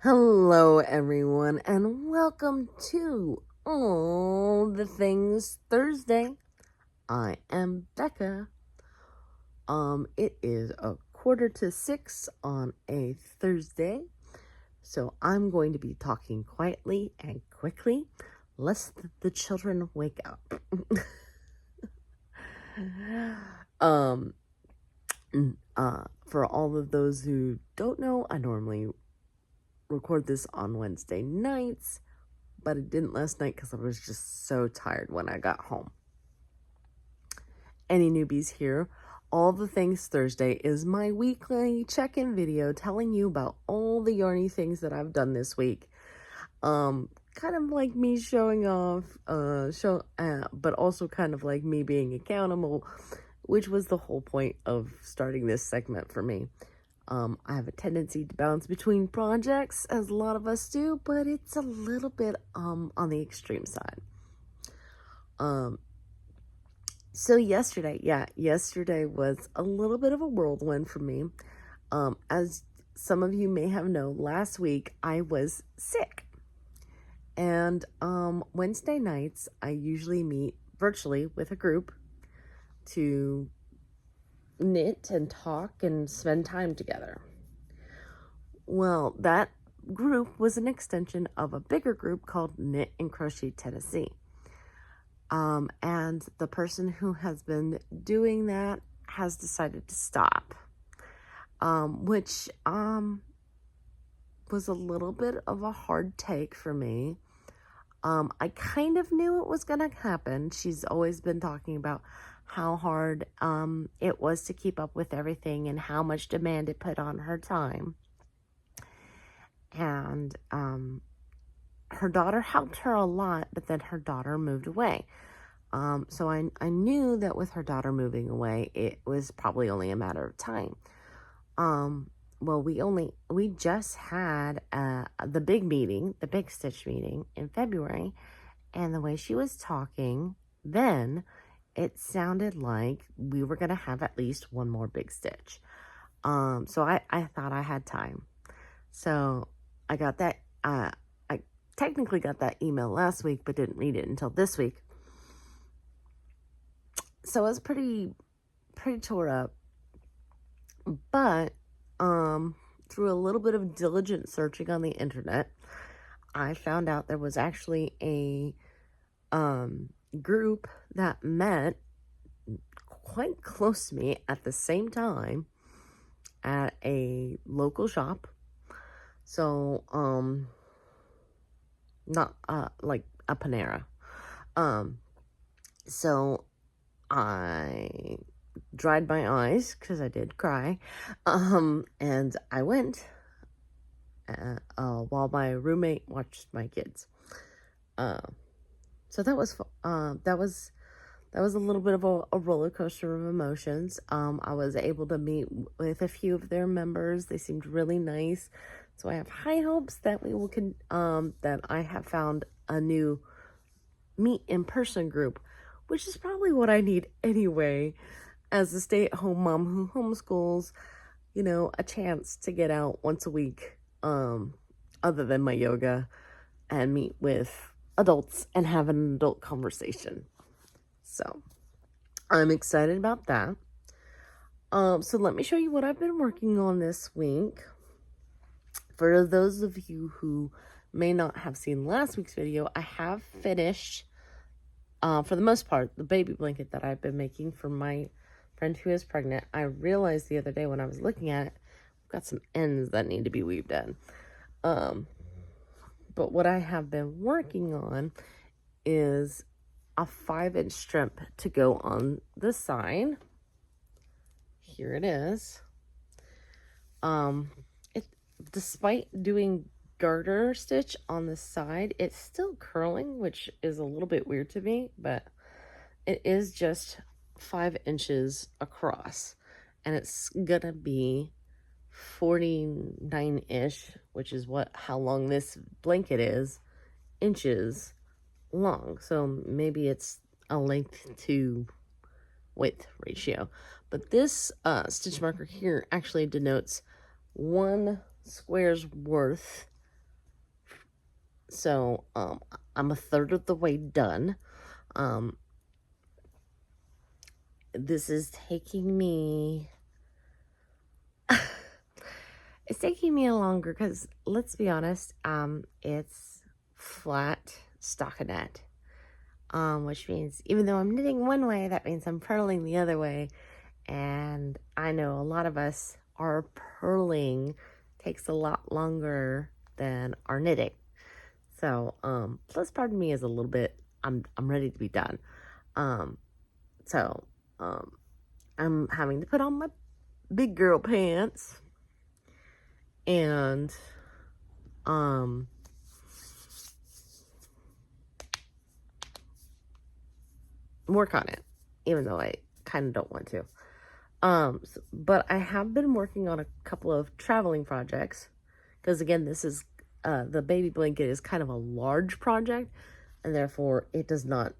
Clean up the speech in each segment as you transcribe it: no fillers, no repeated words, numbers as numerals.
Hello, everyone, and welcome to All the Things Thursday. I am Becca. It is 5:45 on a Thursday, so I'm going to be talking quietly and quickly, lest the children wake up. For all of those who don't know, I normally record this on Wednesday nights, but it didn't last night because I was just so tired when I got home. Any newbies here? All the Things Thursday is my weekly check-in video telling you about all the yarny things that I've done this week. Kind of like me showing off, but also kind of like me being accountable, which was the whole point of starting this segment for me. I have a tendency to bounce between projects, as a lot of us do, but it's a little bit on the extreme side. So yesterday was a little bit of a whirlwind for me. As some of you may have known, last week I was sick. And Wednesday nights I usually meet virtually with a group to knit and talk and spend time together. Well, that group was an extension of a bigger group called Knit and Crochet Tennessee. And the person who has been doing that has decided to stop, which was a little bit of a hard take for me. I kind of knew it was going to happen. She's always been talking about how hard it was to keep up with everything and how much demand it put on her time. And her daughter helped her a lot, but then her daughter moved away. So I knew that with her daughter moving away, it was probably only a matter of time. Well, we just had the big meeting, the big stitch meeting in February, and the way she was talking then, it sounded like we were going to have at least one more big stitch. So I thought I had time. So I got that, I technically got that email last week, but didn't read it until this week. So I was pretty tore up, but through a little bit of diligent searching on the internet, I found out there was actually a group that met quite close to me at the same time at a local shop. So not like a Panera. So I dried my eyes because I did cry, and I went while my roommate watched my kids. So that was a little bit of a roller coaster of emotions. I was able to meet with a few of their members. They seemed really nice, so I have high hopes that we will that I have found a new meet in person group, which is probably what I need anyway, as a stay-at-home mom who homeschools, a chance to get out once a week, other than my yoga, and meet with adults and have an adult conversation. So I'm excited about that. So let me show you what I've been working on this week. For those of you who may not have seen last week's video, I have finished, for the most part, the baby blanket that I've been making for my friend who is pregnant. I realized the other day when I was looking at it, I've got some ends that need to be weaved in. But what I have been working on is a 5-inch strip to go on the side. Here it is. Despite doing garter stitch on the side, it's still curling, which is a little bit weird to me, but it is just 5 inches across, and it's gonna be 49-ish, which is how long this blanket is, inches long. So maybe it's a length to width ratio, but this stitch marker here actually denotes 1 square's worth So, I'm a third of the way done. Um, this is taking me, it's taking me a longer, because let's be honest, it's flat stockinette. Which means even though I'm knitting one way, that means I'm purling the other way. And I know a lot of us, our purling takes a lot longer than our knitting. So, plus part of me is a little bit, I'm ready to be done. So, I'm having to put on my big girl pants and, work on it, even though I kind of don't want to. But I have been working on a couple of traveling projects, because again, this is, the baby blanket is kind of a large project, and therefore it does not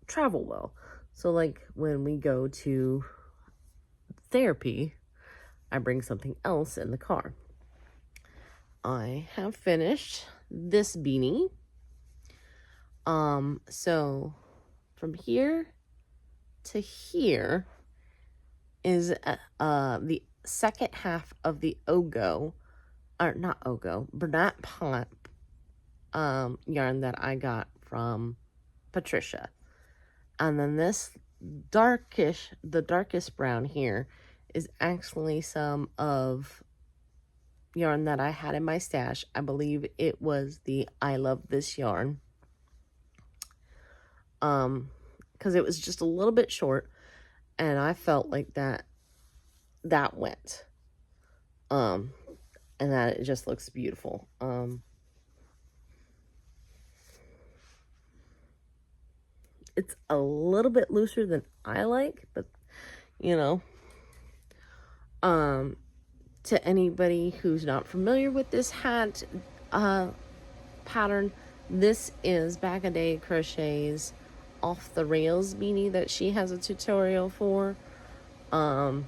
travel well. So like when we go to therapy, I bring something else in the car. I have finished this beanie. So from here to here is the second half of the Ogo, or not Ogo, Bernat Pot yarn that I got from Patricia. And then this the darkest brown here is actually some of yarn that I had in my stash. I believe it was the I Love This yarn. Because it was just a little bit short, and I felt like that went. And that it just looks beautiful. It's a little bit looser than I like, but you know, to anybody who's not familiar with this hat pattern, this is Back a Day Crochet's Off the Rails beanie that she has a tutorial for. I'm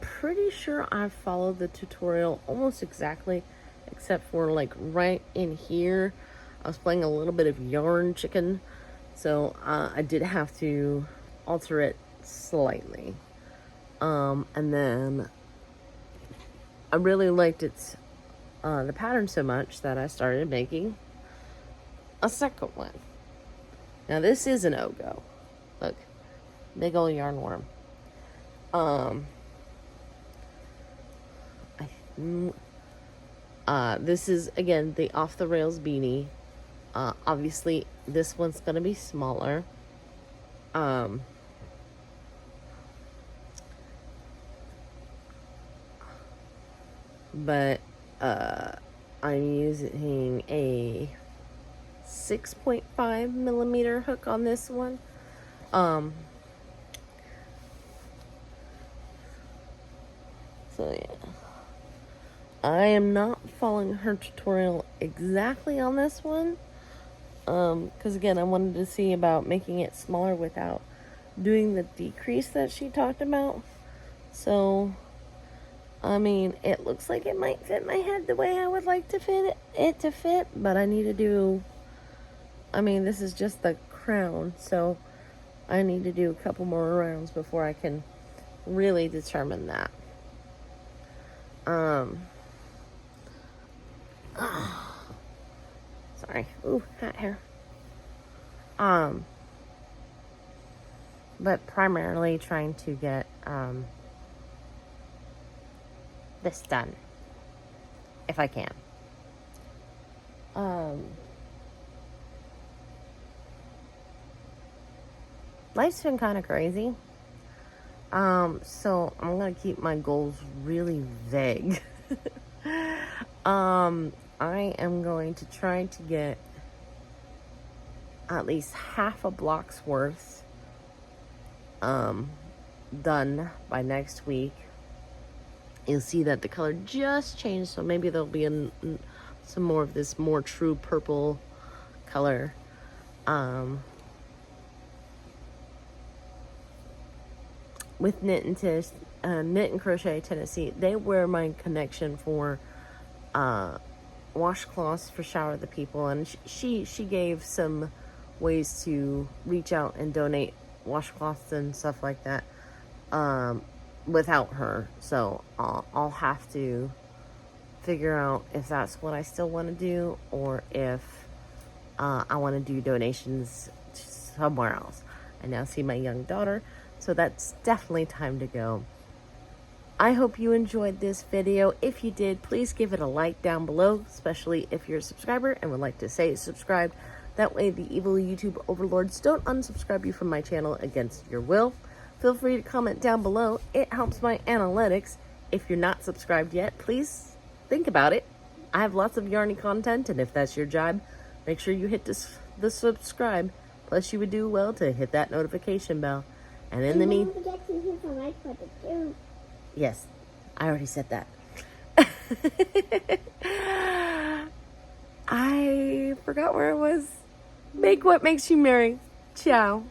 pretty sure I followed the tutorial almost exactly, except for like right in here I was playing a little bit of yarn chicken, so I did have to alter it slightly. And then I really liked the pattern so much that I started making a second one. Now this is an Ogo. Look, big old yarn worm. This is again the Off the Rails beanie. Obviously this one's gonna be smaller. But I'm using a 6.5 millimeter hook on this one. So yeah, I am not following her tutorial exactly on this one, because again, I wanted to see about making it smaller without doing the decrease that she talked about. So I mean, it looks like it might fit my head the way I would like to fit it to fit, but I need to do, I mean, this is just the crown, so I need to do a couple more rounds before I can really determine that. Sorry. Ooh, hot hair. But primarily trying to get, this done, if I can. Life's been kind of crazy. So I'm gonna keep my goals really vague. I am going to try to get at least half a block's worth done by next week. You'll see that the color just changed, so maybe there'll be some more of this more true purple color. With Knit and Crochet Tennessee, they were my connection for washcloths for Shower the People, and she gave some ways to reach out and donate washcloths and stuff like that without her. So I'll have to figure out if that's what I still want to do, or if I want to do donations somewhere else. I now see my young daughter, so that's definitely time to go. I hope you enjoyed this video. If you did, please give it a like down below, especially if you're a subscriber and would like to say subscribe. That way the evil YouTube overlords don't unsubscribe you from my channel against your will. Feel free to comment down below. It helps my analytics. If you're not subscribed yet, please think about it. I have lots of yarny content, and if that's your job, make sure you hit the subscribe. Plus, you would do well to hit that notification bell. And in the meantime, don't forget to hit the like button too. Yes, I already said that. I forgot where it was. Make what makes you merry. Ciao.